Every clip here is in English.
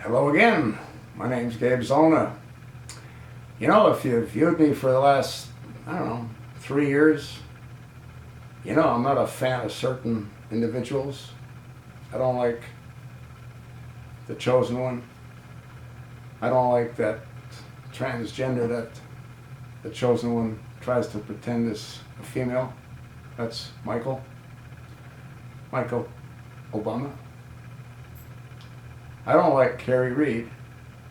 Hello again. My name's Gabe Zolna. You know, if you've viewed me for the last, 3 years, you know I'm not a fan of certain individuals. I don't like the chosen one. I don't like that transgender that the chosen one tries to pretend is a female. That's Michael Obama. I don't like Carrie Reid,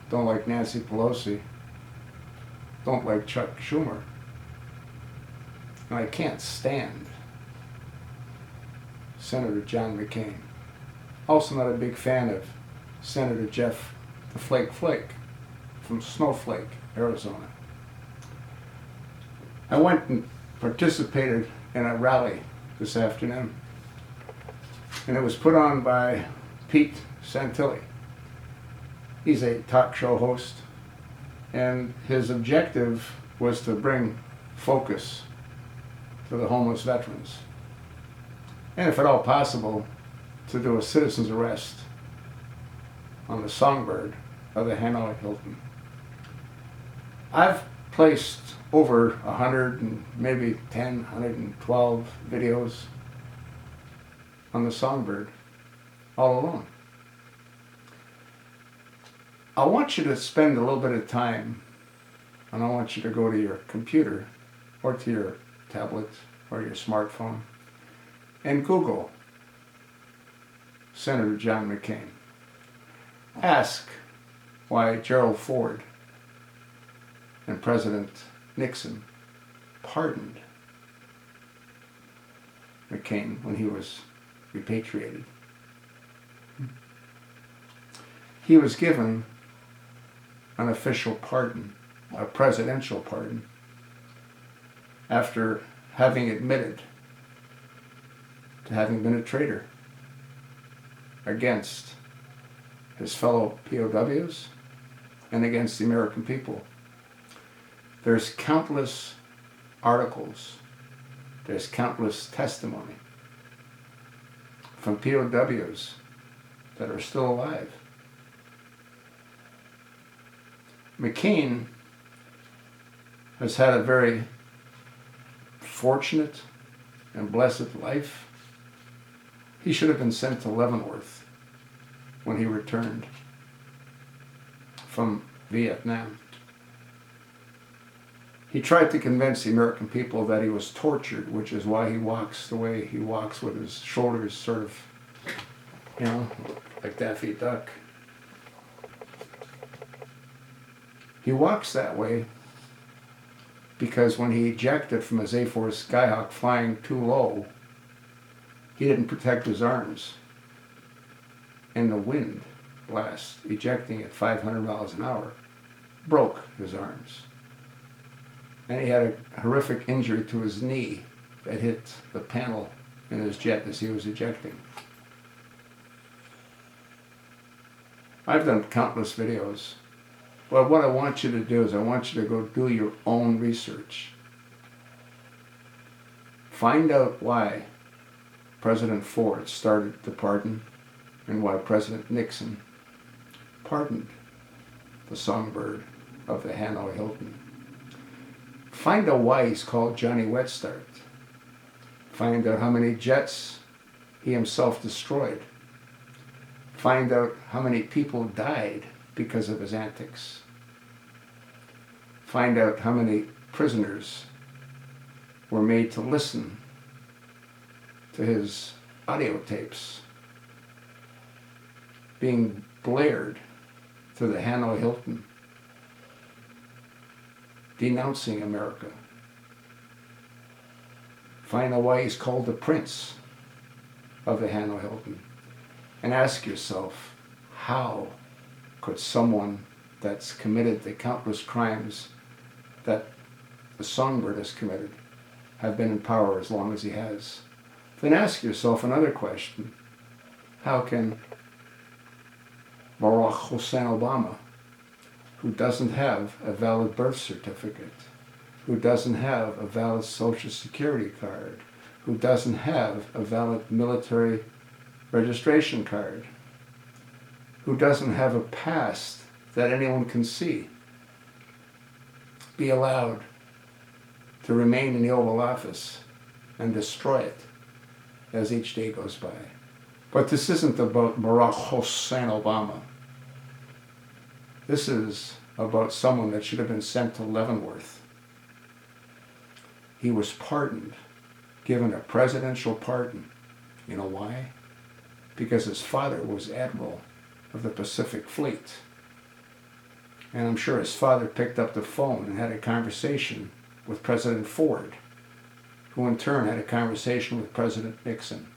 don't like Nancy Pelosi, don't like Chuck Schumer, and I can't stand Senator John McCain. Also not a big fan of Senator Jeff the Flake from Snowflake, Arizona. I went and participated in a rally this afternoon, and it was put on by Pete Santilli. He's a talk show host, and his objective was to bring focus to the homeless veterans, and if at all possible, to do a citizen's arrest on the Songbird of the Hanoi Hilton. I've placed over 100 and maybe 10, 112 videos on the Songbird all alone. I want you to spend a little bit of time, and I want you to go to your computer or to your tablet or your smartphone and Google Senator John McCain. Ask why Gerald Ford and President Nixon pardoned McCain when he was repatriated. He was given an official pardon, a presidential pardon, after having admitted to having been a traitor against his fellow POWs and against the American people. There's countless articles, there's countless testimony from POWs that are still alive. McCain has had a very fortunate and blessed life. He should have been sent to Leavenworth when he returned from Vietnam. He tried to convince the American people that he was tortured, which is why he walks the way he walks, with his shoulders sort of, like Daffy Duck. He walks that way because when he ejected from his A-4 Skyhawk flying too low, he didn't protect his arms. And the wind blast, ejecting at 500 miles an hour, broke his arms. And he had a horrific injury to his knee that hit the panel in his jet as he was ejecting. I've done countless videos. But what I want you to do is I want you to go do your own research. Find out why President Ford started the pardon and why President Nixon pardoned the Songbird of the Hanoi Hilton. Find out why he's called Johnny Wet Start. Find out how many jets he himself destroyed. Find out how many people died because of his antics. Find out how many prisoners were made to listen to his audio tapes being blared to the Hanoi Hilton, denouncing America. Find out why he's called the Prince of the Hanoi Hilton. And ask yourself, how could someone that's committed the countless crimes that the Songbird has committed have been in power as long as he has? Then ask yourself another question. How can Barack Hussein Obama, who doesn't have a valid birth certificate, who doesn't have a valid Social Security card, who doesn't have a valid military registration card, who doesn't have a past that anyone can see be allowed to remain in the Oval Office and destroy it as each day goes by. But this isn't about Barack Hussein Obama. This is about someone that should have been sent to Leavenworth. He was pardoned, given a presidential pardon. You know why? Because his father was Admiral of the Pacific Fleet. And I'm sure his father picked up the phone and had a conversation with President Ford, who in turn had a conversation with President Nixon.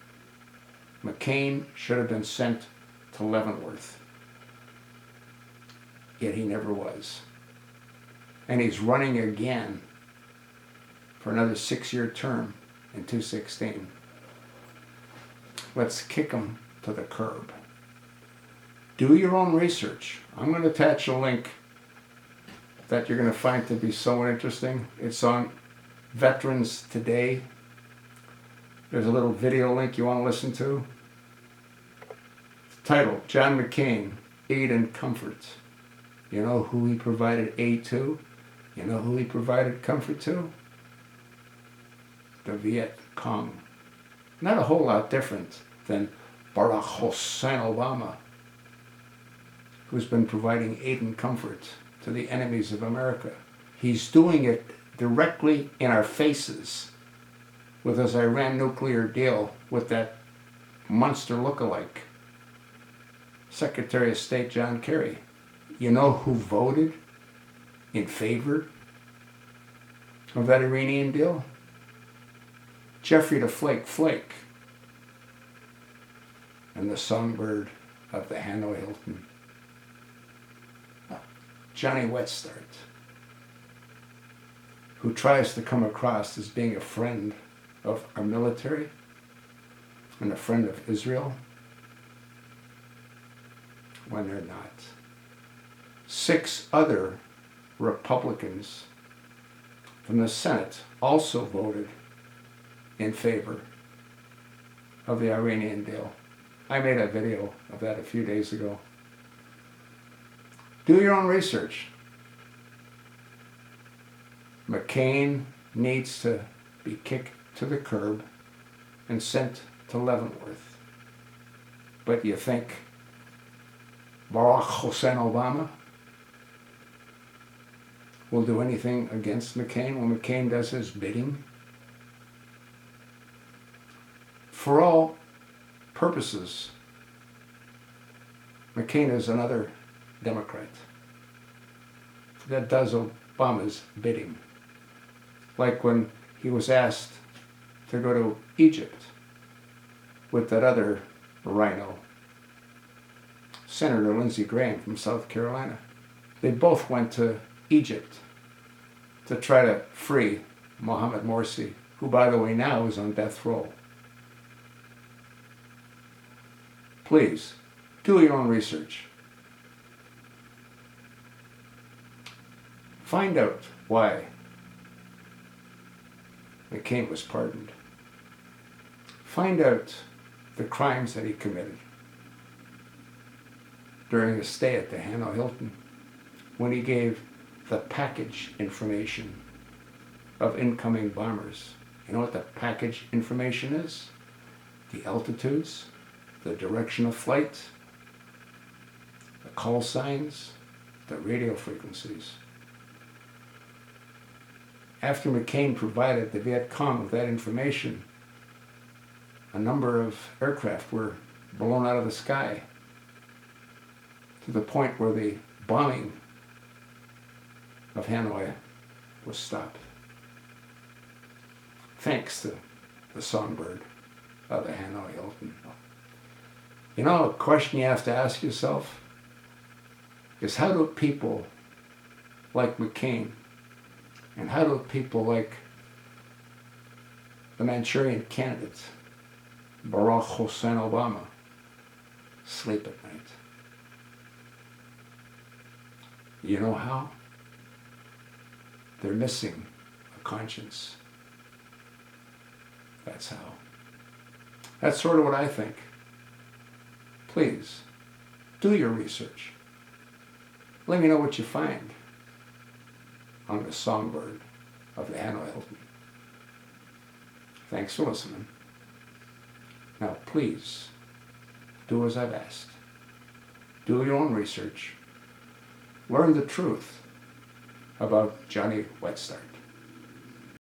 McCain should have been sent to Leavenworth. Yet he never was. And he's running again for another 6-year term in 2016. Let's kick him to the curb. Do your own research. I'm going to attach a link that you're going to find to be so interesting. It's on Veterans Today. There's a little video link you want to listen to. Title, John McCain, Aid and Comfort. You know who he provided aid to? You know who he provided comfort to? The Viet Cong. Not a whole lot different than Barack Hussein Obama, who's been providing aid and comfort to the enemies of America. He's doing it directly in our faces with his Iran nuclear deal with that monster lookalike, Secretary of State John Kerry. You know who voted in favor of that Iranian deal? Jeffrey the Flake and the Songbird of the Hanoi Hilton. Johnny Wetstart, who tries to come across as being a friend of our military and a friend of Israel when they're not. 6 other Republicans from the Senate also voted in favor of the Iranian deal. I made a video of that a few days ago. Do your own research. McCain needs to be kicked to the curb and sent to Leavenworth. But you think Barack Hussein Obama will do anything against McCain when McCain does his bidding? For all purposes, McCain is another Democrat that does Obama's bidding. Like when he was asked to go to Egypt with that other rhino, Senator Lindsey Graham from South Carolina. They both went to Egypt to try to free Mohammed Morsi, who, by the way, now is on death row. Please, do your own research. Find out why McCain was pardoned. Find out the crimes that he committed during his stay at the Hanoi Hilton, when he gave the package information of incoming bombers. You know what the package information is? The altitudes, the direction of flight, the call signs, the radio frequencies. After McCain provided the Viet Cong with that information, a number of aircraft were blown out of the sky to the point where the bombing of Hanoi was stopped. Thanks to the Songbird of the Hanoi Hilton. You know, a question you have to ask yourself is, how do people like McCain and how do people like the Manchurian candidate, Barack Hussein Obama, sleep at night? You know how? They're missing a conscience. That's how. That's sort of what I think. Please, Do your research. Let me know what you find on the Songbird of the Hanoi Hilton. Thanks for listening. Now please, do as I've asked. Do your own research. Learn the truth about Johnny Wetstart.